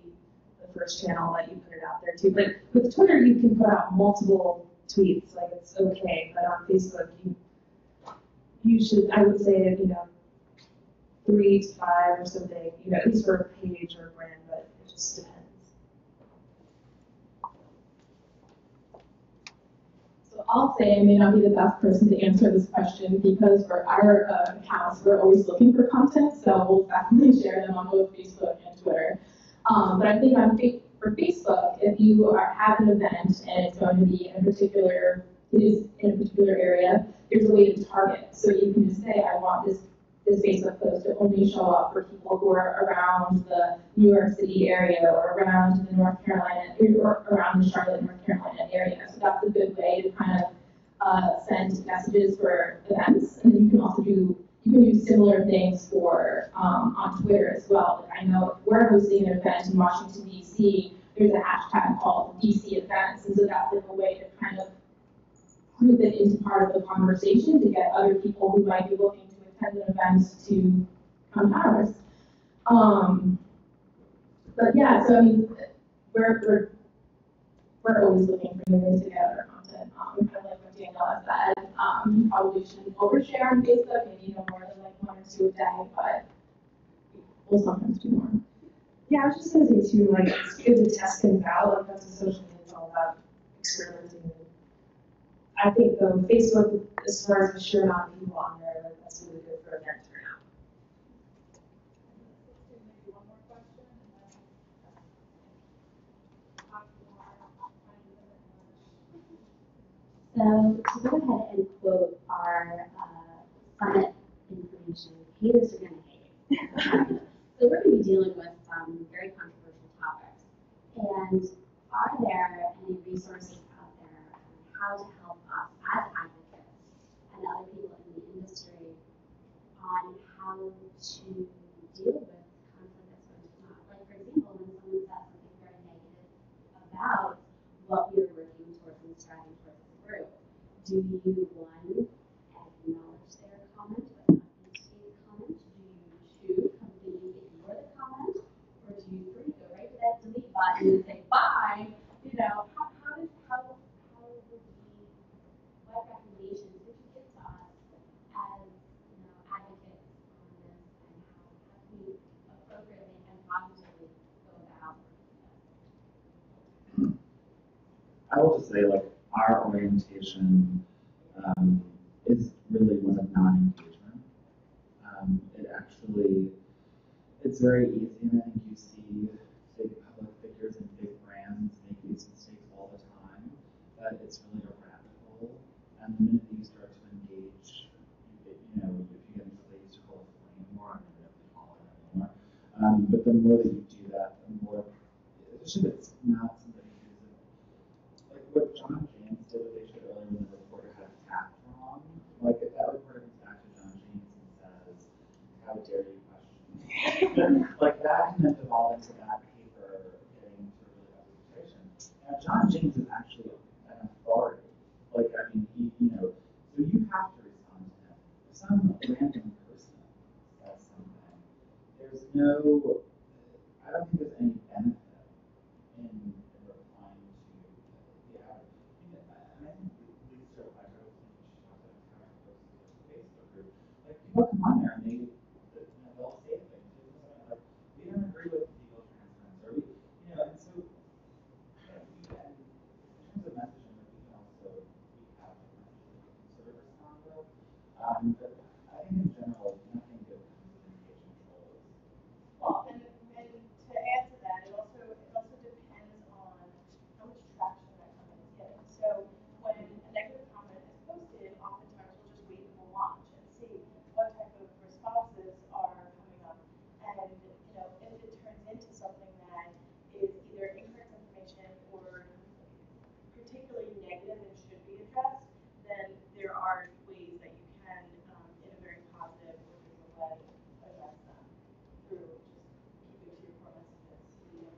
the first channel that you put it out there too. But with Twitter, you can put out multiple tweets, like it's okay. But on Facebook, you should, I would say, 3 to 5 or something, at least for a page or a brand, but it just depends. So I'll say I may not be the best person to answer this question because for our accounts, we're always looking for content, so we'll definitely share them on both Facebook and Twitter. But I think for Facebook, if you have an event and it's going to be in a particular area, there's a way to target. So you can just say, I want this this Facebook post to only show up for people who are around the New York City area or around the North Carolina, or around the Charlotte, North Carolina area. So that's a good way to kind of send messages for events. And then you can also do similar things for on Twitter as well. Like I know if we're hosting an event in Washington, D.C., there's a hashtag called DC events. And so that's like a way to kind of group it into part of the conversation to get other people who might be looking to attend an event to come to ours. But yeah, so I mean, we're always looking for new ways to get our content. Kind of like what Daniela said, you probably shouldn't overshare on Facebook, maybe no more than like 1 or 2 a day, but we'll sometimes do more. Yeah, I was just gonna say too, like, it's good to test things out, like, that's what social media is all about, experimenting. I think though, Facebook, as far as the sheer amount of people on there, like, that's really good for event turnout. Maybe one more question, and then So to go ahead and quote our summit information, haters are going to hate. So we're going to be dealing with some very controversial topics. And are there any resources out there on how to help us as advocates and other people in the industry on how to deal with conflict that's going to come up? Like, for example, when someone says something very negative about what we're working towards and striving towards as a group, do you, one, acknowledge their comment but not instigate comment? Do you, two, completely ignore the comment? Or do you, three, go right to that delete button and say, bye? You know, how would we, what recommendations would you give to us as, you know, advocates on this, and how can we appropriately and positively go about this? I will just say, like, our orientation is really one of non-engagement. It actually, it's very easy, and I think you see big public figures and big brands make these mistakes all the time, but it's really a rabbit hole. And the minute that you start to engage, you know, if you get into the use of flame war, I'm going to call it anymore. But the more that you do that, the more, especially if it's not somebody who's like what John James did, what they showed earlier when the reporter had a tact wrong. Like if that reporter comes back to John James and says, "How dare you question me?" Like that can then devolve into that paper getting to a really ugly situation. Now John James is actually an authority. Like I mean, he, you know, so you have to respond to him. If some random person says something, there's no, I don't think there's any benefit in replying to the average. And I think Lisa, I wrote something, she talked about how I posted to the Facebook group. Like people come on there and they, you know, they'll say things. Like we don't agree with legal transference, or we, you know, and so you know, in terms of messaging, we can also have messages that we can sort of respond with. But I think in general, nothing good comes with engagement trolls. Well, and to add to that, it also depends on how much traction that comment is getting. So when a negative comment is posted, oftentimes we'll just wait and we'll watch and see what type of responses are coming up. And you know, if it turns into something that is either incorrect information or particularly negative and should be addressed, then there are ways that you can, in a very positive or different way, address them through just keeping to your core messages.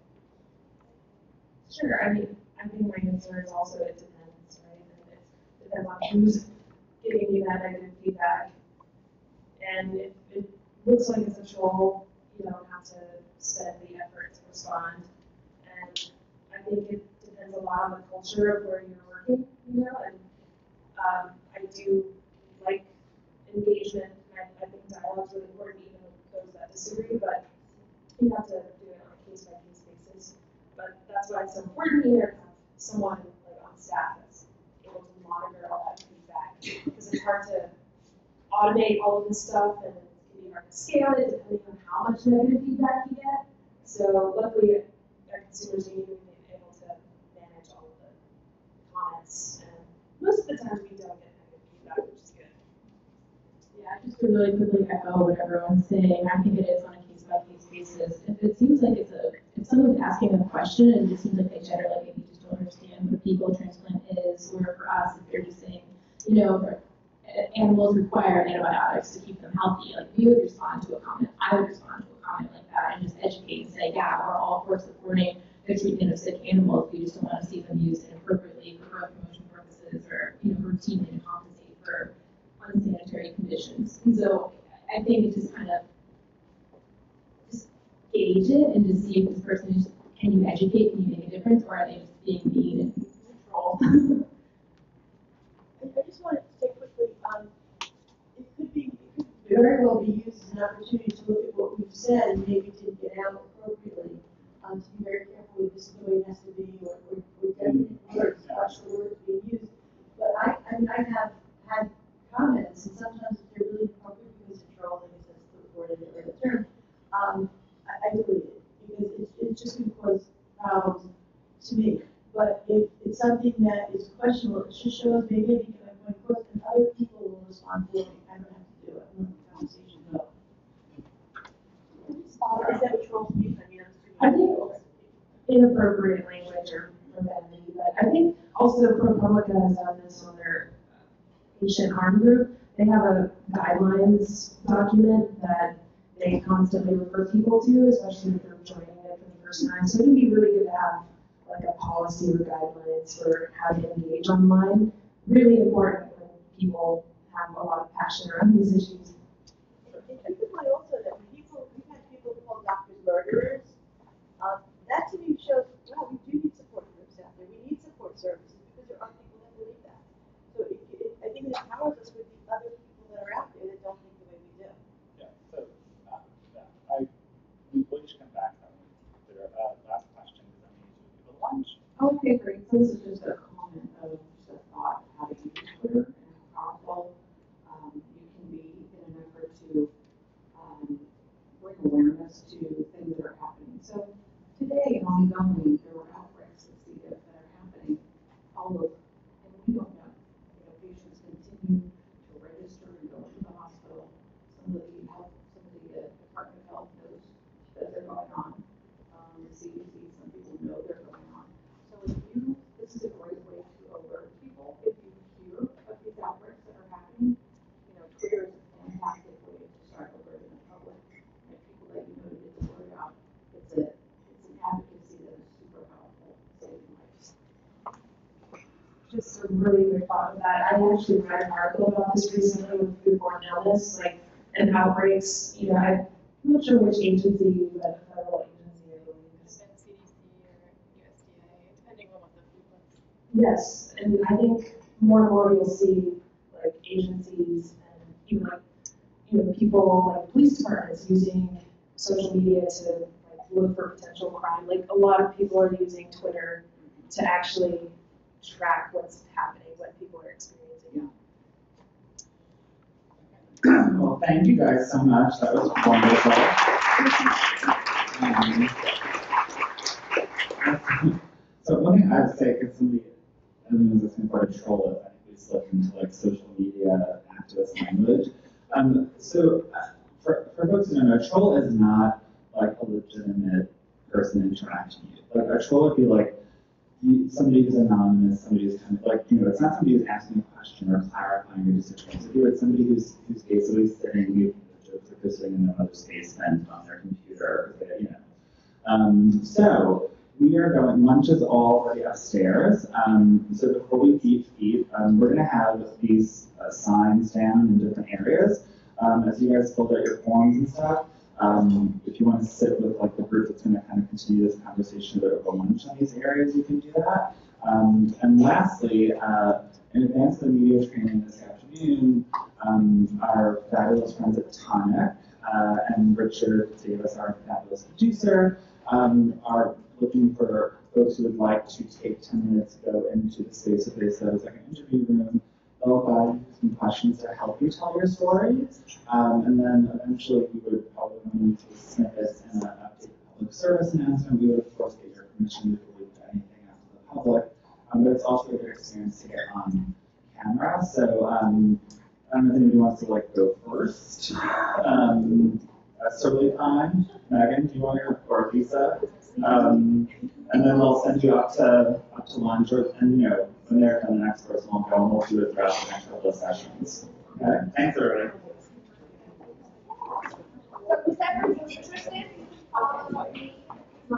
Sure, I mean, I think my answer is also it depends, right? And it depends on who's giving you that negative feedback. And if it looks like it's a troll, you don't have to spend the effort to respond. And I think it depends a lot on the culture of where you're working, you know, and I do like engagement, and I think dialogue is really important, even with those that disagree, but you have to do it on a case-by-case basis. But that's why it's so important here to have someone like on staff that's able to monitor all that feedback, because it's hard to automate all of this stuff, and it can be hard to scale it depending on how much negative feedback you get. So luckily, our consumers union we've been able to manage all of the comments, and most of the times we don't get negative feedback, which is good. Yeah, just to really quickly echo what everyone's saying, I think it is on a case-by-case basis. If it seems like if someone's asking a question and it seems like they generally maybe just don't understand what fecal transplant is, or for us, if they're just saying, animals require antibiotics to keep them healthy, like we would respond to a comment, I would respond to a comment like that and just educate and say, yeah, we're all for supporting the treatment of sick animals. We just don't want to see them used inappropriately for growth promotion purposes or, routinely to compensate for unsanitary conditions. And so I think it's just kind of just gauge it and just see if this person is, can you educate, can you make a difference, or are they just being mean and control? I just wanted to say quickly, it could very well be used as an opportunity to look at what we've said and maybe didn't get out appropriately. To be very careful with this is the way it has to be, or definite words, watch the words being used. But I have had comments, and sometimes if they're really appropriate because it trolls, I guess that's the word or the term, I delete it because it's just going to cause problems to me. But if it's something that is questionable, it should show us maybe I can have one course, and other people will respond for me. I don't have to do it. I'm letting the conversation go. Is that what trolls mean? I think inappropriate language or profanity, but I think also ProPublica has done this on their patient harm group. They have a guidelines document that they constantly refer people to, especially if they're joining it for the first time. So it can be really good to have like a policy or guidelines for how to engage online. Really important when people have a lot of passion around these issues. And keep in mind also that when we've had people call doctors murderers. That to me shows, well, we do need support groups out there. We need support services because there are people that believe that. So I think it empowers us with the other people that are out there that don't think the way we do. Yeah, so we will just come back on last question because I'm going to use the lunch. Okay, great. So this is just a comment of just a thought of how to use Twitter and how powerful you can be in an effort to bring awareness to things that are happening. So today, ongoing, there were outbreaks of C. diff that are happening all over, and we don't know. Patients continue to register and go to the hospital. Some of the Department of Health knows that they're going on. The CDC, some people know they're going on. So this is a great way to alert people. If you hear of these outbreaks that are happening, Twitter is a fantastic way to start alerting the public and people that you know to get the word out. It's an advocacy that is super powerful, saving lives. Just a really good thought of that. I actually read an article about this recently with foodborne illness, and outbreaks. I'm not sure which agency, but a federal agency, I believe. CDC or USDA, depending on what the food was. Yes, and I think more and more you'll see agencies and even people like police departments using social media to look for potential crime. A lot of people are using Twitter to actually track what's happening, what people are experiencing. Well, thank you guys so much. That was wonderful. So one thing I would say, because everyone was asking for a troll, I think we slipped into social media activist language. So for folks who don't know, a troll is not a legitimate person interacting with you. A troll would be somebody who's anonymous, somebody who's kind of it's not somebody who's asking a question or clarifying your situation. So it's somebody who's basically sitting, jokes like they're sitting in another space and on their computer, So we are going, lunch is already upstairs. So before we eat, we're going to have these signs down in different areas. As you guys filled out your forms and stuff, if you want to sit with the group that's going to kind of continue this conversation over lunch on these areas, you can do that. And lastly, in advance of the media training this afternoon, our fabulous friends at Tonic and Richard Davis, our fabulous producer, are looking for folks who would like to take 10 minutes to go into the space that they said is an interview room. They'll guide you some questions to help you tell your story. And then eventually we would probably go into snippets and update public service announcement. We would, of course, get your permission before we put anything out to the public. But it's also a good experience to get on camera. So don't know if anybody wants to like go first. That's totally fine. Megan, do you want to, or Lisa? And then we'll send you up to lunch, or, and you know, when they're the next person will go, and we'll do it throughout the next couple of sessions. Okay, thanks everybody. So was everyone interested in following the